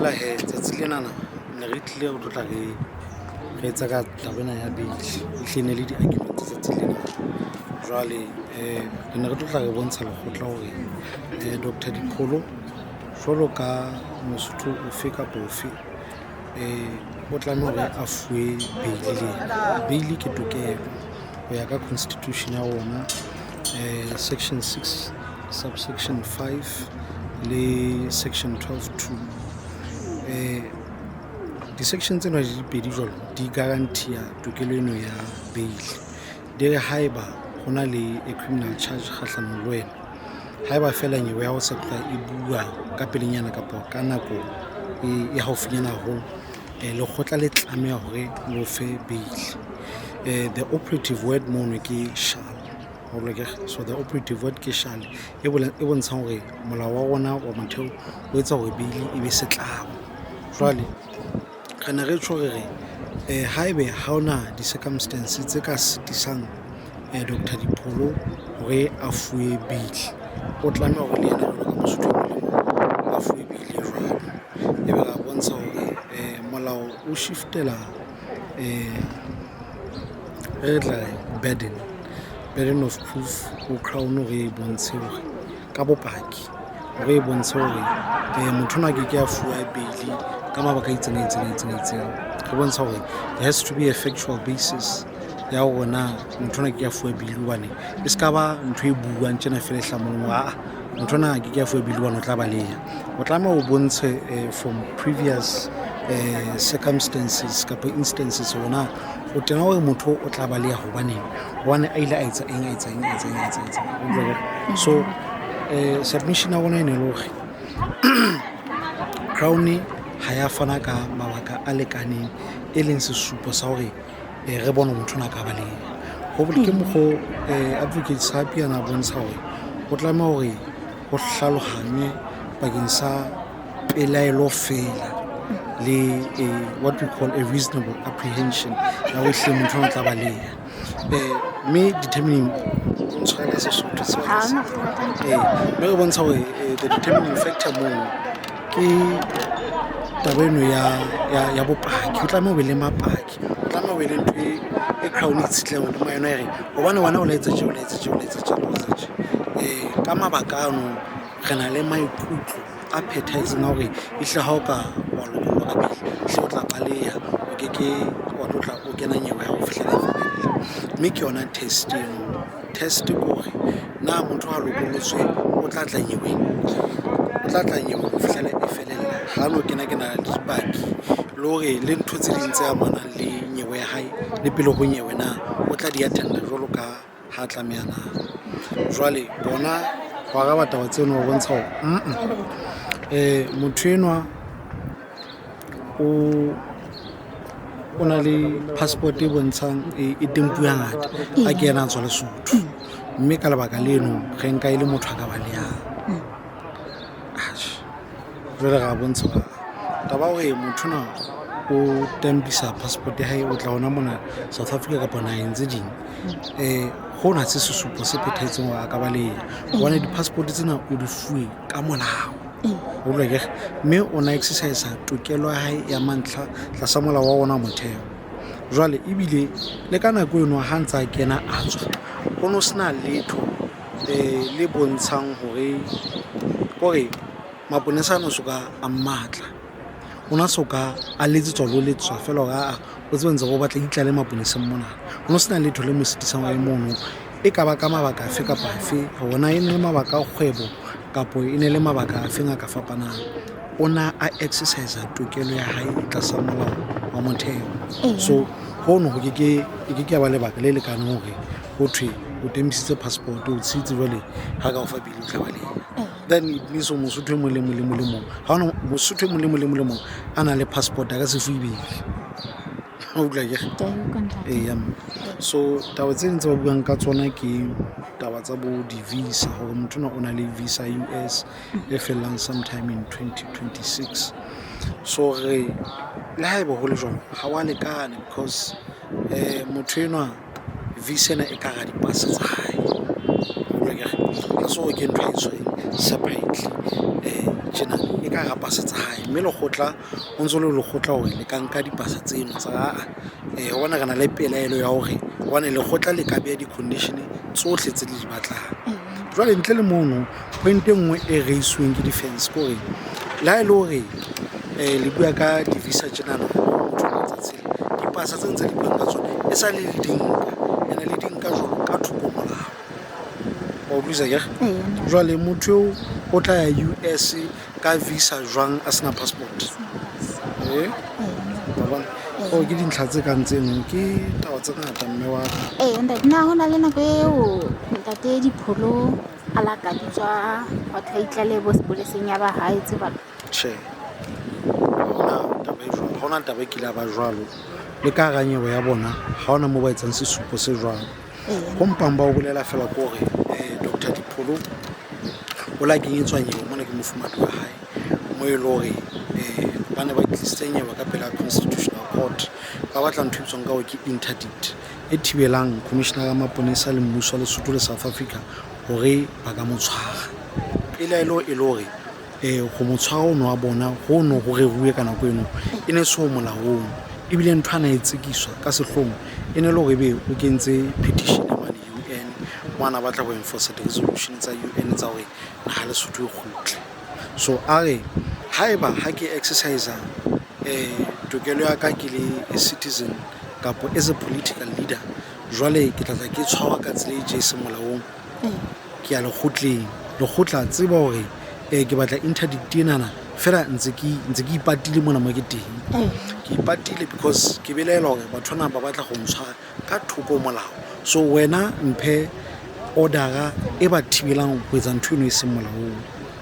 La he tsatsi lena ne re tlile go tla re etsa ka tabena ya bili hlene le di-argument tsatsi lena jwale re ne re tla re bontsha lekgotla hore Dr. Dipholo jwalo ka mosotho ofe kapa ofe o tlameha hore a fuwe beili ke tokelo ho ya ka constitution ya rona section 6 subsection 5 le section 12.2 di-section tsena di pedi jwalo di guarantee tokelo eno ya bail di re haeba ho na le a criminal charge kgahlanong le wena haeba fela nyewe ya ho sekgwa e bua ka pelenyana kapa ka nako e haufinyana haholo lekgotla le tlameha hore le fe bail. The operative word mono ke shall. So the operative word ke shall e bontshang hore molao wa rona wa motheo o etsa hore bail e be setlamo. Jwale re ne re tjho re haebe ha ona di-circumstances tse ka sitisang Dr. Dipholo hore a fuwe bail o tlameha hore le yena jwalo ka mosotho a fuwe bail jwalo e be ra bontsha hore molao o shiftela re tla burden of proof o crown hore e bontshe hore ka bopaki hore e bontshe hore motho ona ke a fuwa bail ka mabaka itseng re bontsha hore there has to be a factual basis ya rona motho ona ke a fuwa bail hobane e ska ba ntho e buang tjena fela hlamong wa motho ona ke a fuwa bail hobane o tla baleya o tlameha o bontshe from previous circumstances kapa instances hona o tena hore motho o tla baleya hobane a ile a etsa so submission ya rona e ne le hore crown ha ya fana ka mabaka a lekaneng e leng sesupo sa hore re bone motho ona ka baleya ho bole ke mokgo advocate Sapi ana bontsha hore o tlameha hore ho hlalohanye bakeng sa pelaelo fela le what we call a reasonable apprehension ya ho hle motho ona tla baleya me determining ka Sesotho se me re bontsha hore the determining factor mo ke tabeno ya bopaki o tlameha ho be le mapaki o tlameha ho be le ntho e crown itshitleng hodima yona ere hobane wana o la etsa ka mabaka ano re na le maikutlo a phethahetseng a hore ehle ha o ka wa lokollwa ka pele ehle o tla baleya o keke wa tla o kena nyewe ya ho fihlela mme ke yona test ke hore na motho a lokollotswe o tla tla nyewe ho fihlela e felella ha no kena le dipaki le hore le ntho tse ding tse amanang le nyewe ya hae le pele ho nyewe na o tla di attenda jwalo ka ha tlameha na jwale bona go ga bataba tseno go bontsha hore motho enwa o na le passport e bontshang e tempuwa ngata a ke yena a tswa Lesotho mme ka lebaka leno re nka ile motho a ka baleyang jwale ga bontsha taba hore motho na o tempisa passport ya hae o tla hona mona South Africa kapa naheng tse ding ho na se sesupo se phethahetseng hore a ka baleya hobane di-passport tsena o di fuwe ka molao o leke mme o na exercise tokelo ya hae ya mantlha tlasa molao wa ona motheo jwale ebile le ka nako eno ha ntse a kena a tswa ho no sena letho le bontshang hore maponesa a no soka a matla ona soka a letsetswa lo letswa fela hore o tsebe ntse go batla itla le maponeseng mona ho no sena letho le mo sitisang wa mono e ka ba ka mabaka afe kapa afe hona e ne le mabaka a kgwebo kapo e ne le mabaka afe a ka fapanang ona a exercise tokelo ya hae tlasa molao wa motheo so hono ho ke ba lebaka le lekaneng hore ho thwe o temisitse passport o tshitse jwale ha ka o fa bili tla baleya then it means mosotho mo le mo ha ona mosotho mo le mo ana le passport a ka se fuwe bili o tla ke so taba tse ntse ba buang ka tsona ke taba tsa bo di-visa hore motho o na le visa US e fellang sometime in 2026 so re le haeba ho le jwalo ha wa lekane because motho enwa visa ena e ka ga dipasa tsa hae o tla ke so ke ntho e tshweng separately tjena e ka pasa tsa hae mme lekgotla o ntso le lekgotla hore le ka nka dipasa tseno tsa ho bona kana le pelaelo ya hore bona lekgotla le ka beya di-condition tsohle tse di batlang jwale ntle le mono point e nngwe e reisweng ke defense ko re la ile hore le bua ka di-visa tjena dipasa tse ntse di buang ka tsona e sa le dinka ene le dinka jwalo ka thoko molao o buisa ke jwale motho o tla ya US ka visa jwang a sena passport o ke dintlha tse kang tseno ke taba tse ngata mme wa nna hona le nako eo ntate Dipholo a la ka ditswa batho ba itlale bo sepoleseng ya ba hae tseba tjhe hona taba e kile ba jwalo le ka ranyeho ya bona ha ona mo ba etsang sesupo se jwalo go mpang ba o bolela fela ko re Dr. Dipholo o la kenyetswa nyewe mona ke mofumadi wa hae mo e le hore ba ne ba tlisitse nyewe ka pela Constitutional Court ba batla ntho itsong ka ho ke interdict e thibelang commissioner ya maponesa le mmuso wa Lesotho le South Africa hore ba ka mo tshwara pele elo e le hore go mo tshwara o no wa bona go no go reruwe kana go eno e ne se ho molaong ebile ntho ana e tsekiswa ka sehlong e ne le hore be o kentse petition mane UN mona batla go enforce the resolution tsa UN tsa hore ha Lesotho e kgutle so are haeba ha ke exercise tokelo ya ka ke le a citizen kapo as a political leader jwale ke tla ke tshwarwa ka tsela e jese molaong ke ya lekgotla tseba hore ke batla interdict enana fela ntse ke ipatile mona mo ke teng ke ipatile because ke belaela hore batho bana ba batla go ntshwara ka thoko molao so wena mphe ordera e ba thibelang go etsa ntho eno e seng molaong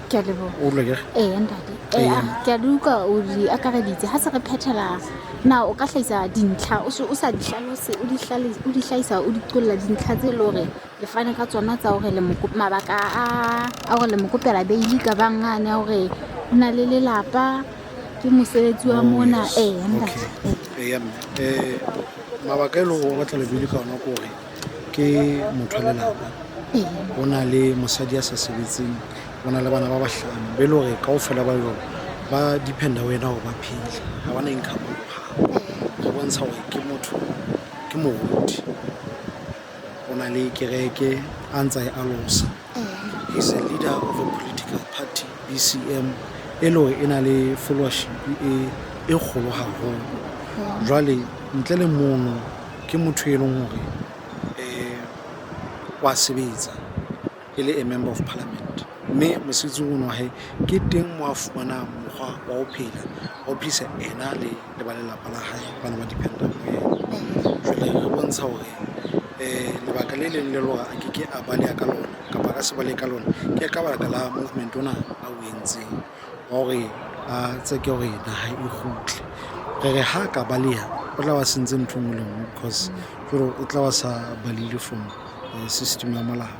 ke a lebo o lo ke ntate ke a duka o di akareditse ha se re phethela na o ka hlahisa dintlha o sa di hlalose o di hlahisa o di qolla dintlha tse le hore le fane ka tsona tsa hore le mabaka a hore le mokopela beili ka bangane hore na le lelapa ke mosebetsi wa mona mabaka e le go batla lebili ka ona ko gore ke motho a lelapa o na le mosadi a sa sebetseng o na le bana ba bahlano be le gore kaofela ba jalo ba dependa wena go ba phele ga bana income go bontsha gore ke motho ke mogodi o na le kereke a ntsa e alosa he's a leader of a political party BCM e le gore e na le followership e kgolo haholo jwale ntle le mono ke motho e leng gore wa sebetsa e le a member of parliament mme mosebetsi o no hae ke teng mo a fumana mokgwa wa ho phela o phisa ena le ba lelapa la hae bana ba dependa mo yena jwale re bontsha hore lebaka le leng le lora a ke a baleya ka lona kapa ka se bale ka lona ke ka baka la movement ona a o entseng hore a tseke hore naha e kgutle re ha ka baleya o tla wa sentse ntho mo leng because o tla wa sa balile from system ya molao